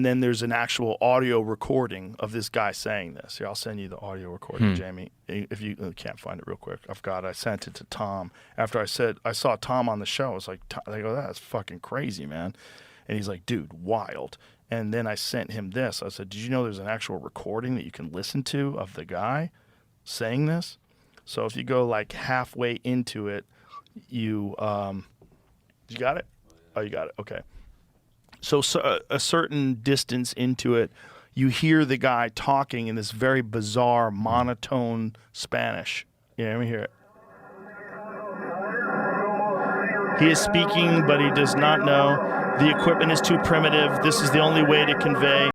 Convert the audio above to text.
and then there's an actual audio recording of this guy saying this. Here, I'll send you the audio recording, Jamie. If you can't find it real quick, I sent it to Tom. After I saw Tom on the show, I was like, I go, that's fucking crazy, man. And he's like, dude, wild. And then I sent him this. I said, did you know there's an actual recording that you can listen to of the guy saying this? So if you go like halfway into it, you got it? Oh, you got it. Okay. So a certain distance into it, you hear the guy talking in this very bizarre monotone Spanish. Yeah, let me hear it. He is speaking, but he does not know. The equipment is too primitive. This is the only way to convey.